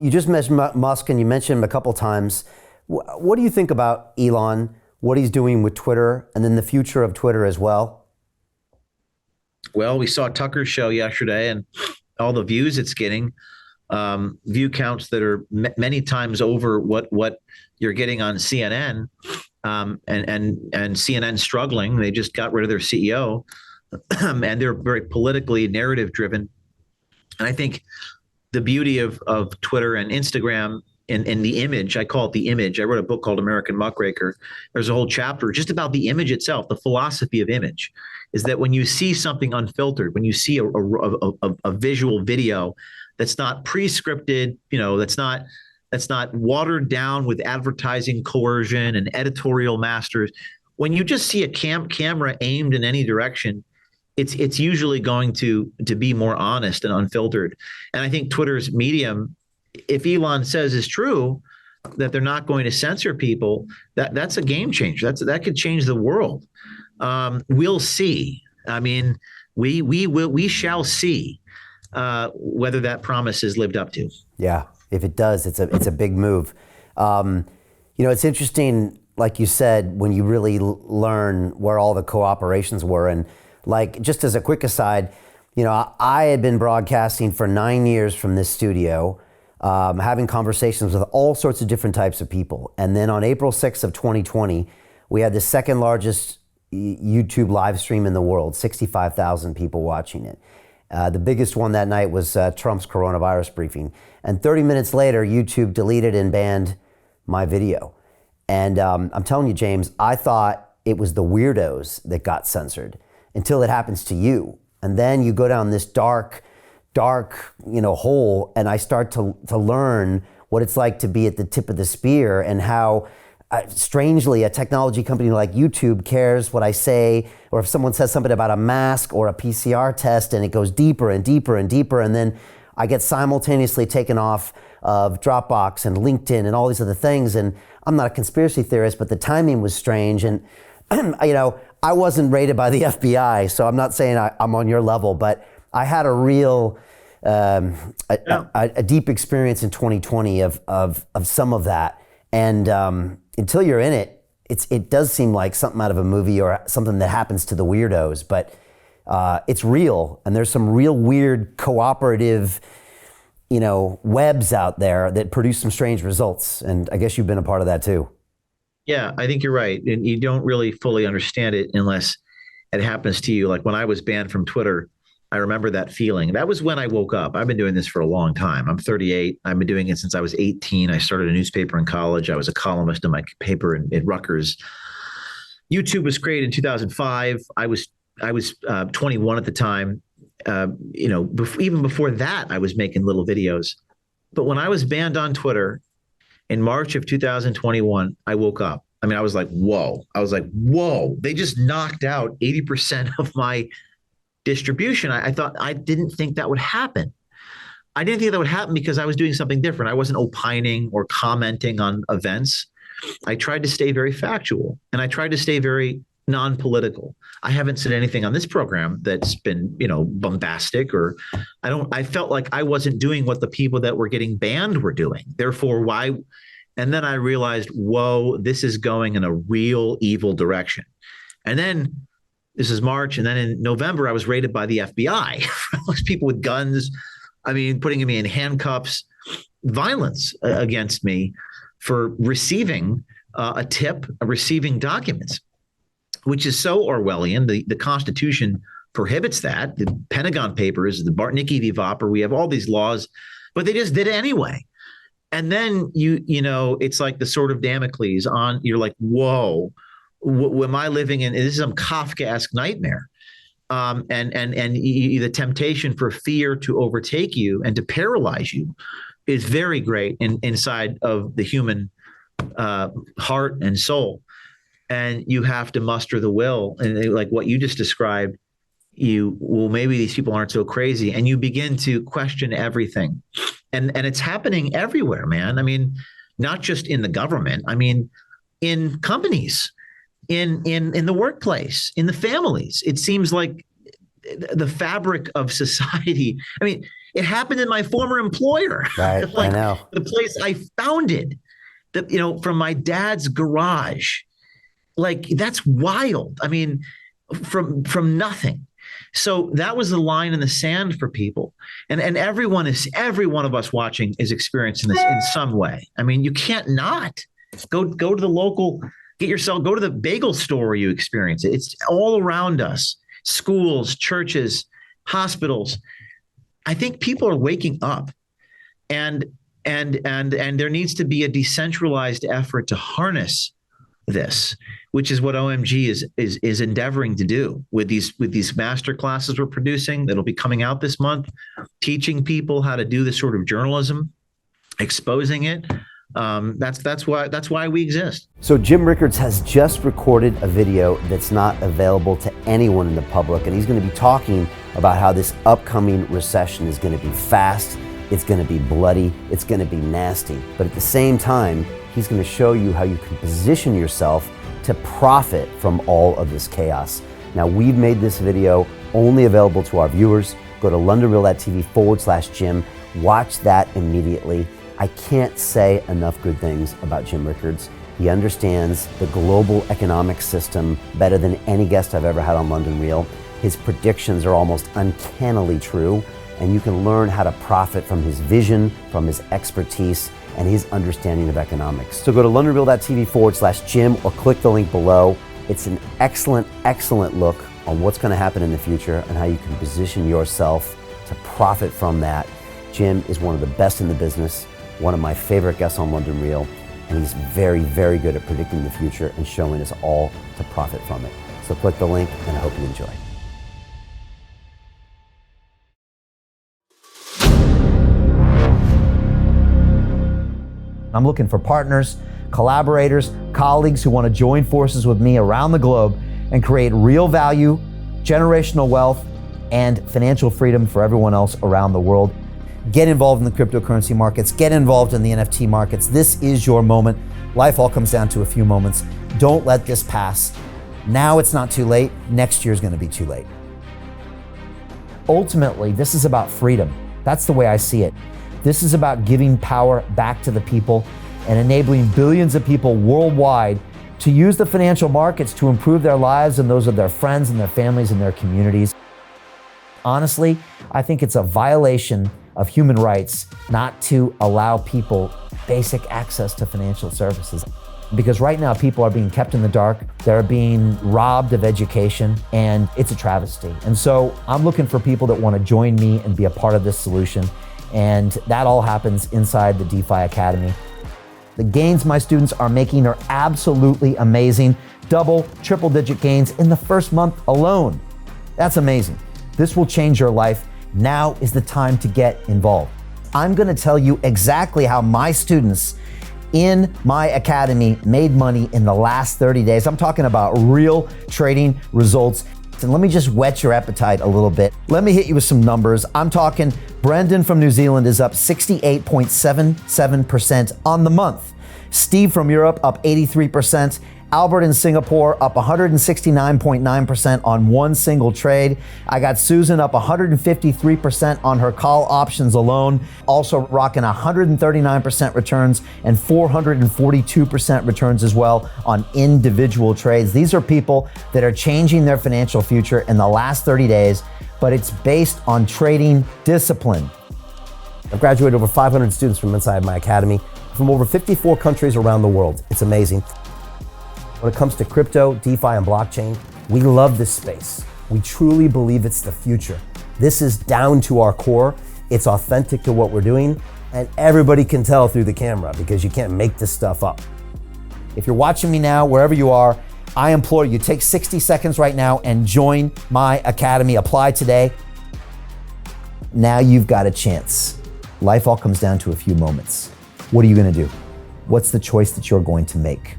You just mentioned Musk, and you mentioned him a couple times. What do you think about Elon, what he's doing with Twitter, and then the future of Twitter as well? Well, we saw Tucker's show yesterday and all the views it's getting, view counts that are many times over what you're getting on CNN, and CNN struggling. They just got rid of their CEO, and they're very politically narrative driven. And I think the beauty of Twitter and Instagram and the image, I call it the image. I wrote a book called American Muckraker. There's a whole chapter just about the image itself, the philosophy of image, is that when you see something unfiltered, when you see a visual video that's not pre-scripted, that's not watered down with advertising coercion and editorial masters. When you just see a camera aimed in any direction, it's usually going to be more honest and unfiltered. And I think Twitter's medium, if Elon says is true, that they're not going to censor people, that's a game changer. That could change the world. We'll see. I mean, we shall see whether that promise is lived up to. Yeah, if it does, it's a big move. It's interesting, like you said, when you really learn where all the cooperations were. And like, just as a quick aside, I had been broadcasting for 9 years from this studio, having conversations with all sorts of different types of people. And then on April 6th of 2020, we had the second largest YouTube live stream in the world, 65,000 people watching it. The biggest one that night was Trump's coronavirus briefing. And 30 minutes later, YouTube deleted and banned my video. And I'm telling you, James, I thought it was the weirdos that got censored until it happens to you. And then you go down this dark, hole, and I start to learn what it's like to be at the tip of the spear, and how strangely a technology company like YouTube cares what I say, or if someone says something about a mask or a PCR test, and it goes deeper and deeper and deeper, and then I get simultaneously taken off of Dropbox and LinkedIn and all these other things. And I'm not a conspiracy theorist, but the timing was strange. And I wasn't raided by the FBI, so I'm not saying I'm on your level, but I had a real a deep experience in 2020 of some of that. And until you're in it, it does seem like something out of a movie or something that happens to the weirdos, but it's real. And there's some real weird cooperative, webs out there that produce some strange results. And I guess you've been a part of that too. Yeah, I think you're right. And you don't really fully understand it unless it happens to you. Like when I was banned from Twitter, I remember that feeling. That was when I woke up. I've been doing this for a long time. I'm 38. I've been doing it since I was 18. I started a newspaper in college. I was a columnist in my paper in Rutgers. YouTube was created in 2005. I was 21 at the time. Even before that, I was making little videos. But when I was banned on Twitter in March of 2021, I woke up. I mean, I was like, whoa. They just knocked out 80% of my distribution. I didn't think that would happen. I didn't think that would happen because I was doing something different. I wasn't opining or commenting on events. I tried to stay very factual, and I tried to stay very non-political. I haven't said anything on this program that's been, bombastic, or I felt like I wasn't doing what the people that were getting banned were doing. Therefore, why? And then I realized, whoa, this is going in a real evil direction. And then this is March. And then in November, I was raided by the FBI. Those people with guns, putting me in handcuffs, violence against me for receiving a tip, receiving documents, which is so Orwellian. The Constitution prohibits that. The Pentagon Papers, the Bartnicki v. Vopper, we have all these laws, but they just did it anyway. And then it's like the sword of Damocles on. You're like, whoa, am I living in? This is some Kafkaesque nightmare. The temptation for fear to overtake you and to paralyze you is very great inside of the human heart and soul. And you have to muster the will. And like what you just described, maybe these people aren't so crazy. And you begin to question everything. And it's happening everywhere, man. Not just in the government. In companies, in the workplace, in the families. It seems like the fabric of society. It happened in my former employer. Right. Like I know. the place I founded, from my dad's garage. Like that's wild. I mean, from nothing. So that was the line in the sand for people. And every one of us watching is experiencing this in some way. I mean, you can't not go to the local, go to the bagel store where you experience it. It's all around us. Schools, churches, hospitals. I think people are waking up, and there needs to be a decentralized effort to harness this, which is what OMG is endeavoring to do with these master classes we're producing that'll be coming out this month, teaching people how to do this sort of journalism, exposing it. That's why we exist. So Jim Rickards has just recorded a video that's not available to anyone in the public, and he's going to be talking about how this upcoming recession is going to be fast, it's going to be bloody, it's going to be nasty. But at the same time, he's going to show you how you can position yourself to profit from all of this chaos. Now, we've made this video only available to our viewers. Go to londonreal.tv/Jim. Watch that immediately. I can't say enough good things about Jim Rickards. He understands the global economic system better than any guest I've ever had on London Real. His predictions are almost uncannily true, and you can learn how to profit from his vision, from his expertise, and his understanding of economics. So go to londonreal.tv/Jim or click the link below. It's an excellent, excellent look on what's going to happen in the future and how you can position yourself to profit from that. Jim is one of the best in the business, one of my favorite guests on London Real, and he's very, very good at predicting the future and showing us all to profit from it. So click the link, and I hope you enjoy. I'm looking for partners, collaborators, colleagues who want to join forces with me around the globe and create real value, generational wealth, and financial freedom for everyone else around the world. Get involved in the cryptocurrency markets, get involved in the NFT markets. This is your moment. Life all comes down to a few moments. Don't let this pass. Now it's not too late. Next year's going to be too late. Ultimately, this is about freedom. That's the way I see it. This is about giving power back to the people and enabling billions of people worldwide to use the financial markets to improve their lives and those of their friends and their families and their communities. Honestly, I think it's a violation of human rights not to allow people basic access to financial services. Because right now people are being kept in the dark, they're being robbed of education, and it's a travesty. And so I'm looking for people that want to join me and be a part of this solution. And that all happens inside the DeFi Academy. The gains my students are making are absolutely amazing. Double, triple digit gains in the first month alone. That's amazing. This will change your life. Now is the time to get involved. I'm going to tell you exactly how my students in my academy made money in the last 30 days. I'm talking about real trading results. And let me just whet your appetite a little bit. Let me hit you with some numbers. I'm talking Brendan from New Zealand is up 68.77% on the month. Steve from Europe up 83%. Albert in Singapore up 169.9% on one single trade. I got Susan up 153% on her call options alone, also rocking 139% returns and 442% returns as well on individual trades. These are people that are changing their financial future in the last 30 days, but it's based on trading discipline. I've graduated over 500 students from inside my academy from over 54 countries around the world. It's amazing. When it comes to crypto, DeFi, and blockchain, we love this space. We truly believe it's the future. This is down to our core. It's authentic to what we're doing, and everybody can tell through the camera because you can't make this stuff up. If you're watching me now, wherever you are, I implore you, take 60 seconds right now and join my academy. Apply today. Now you've got a chance. Life all comes down to a few moments. What are you going to do? What's the choice that you're going to make?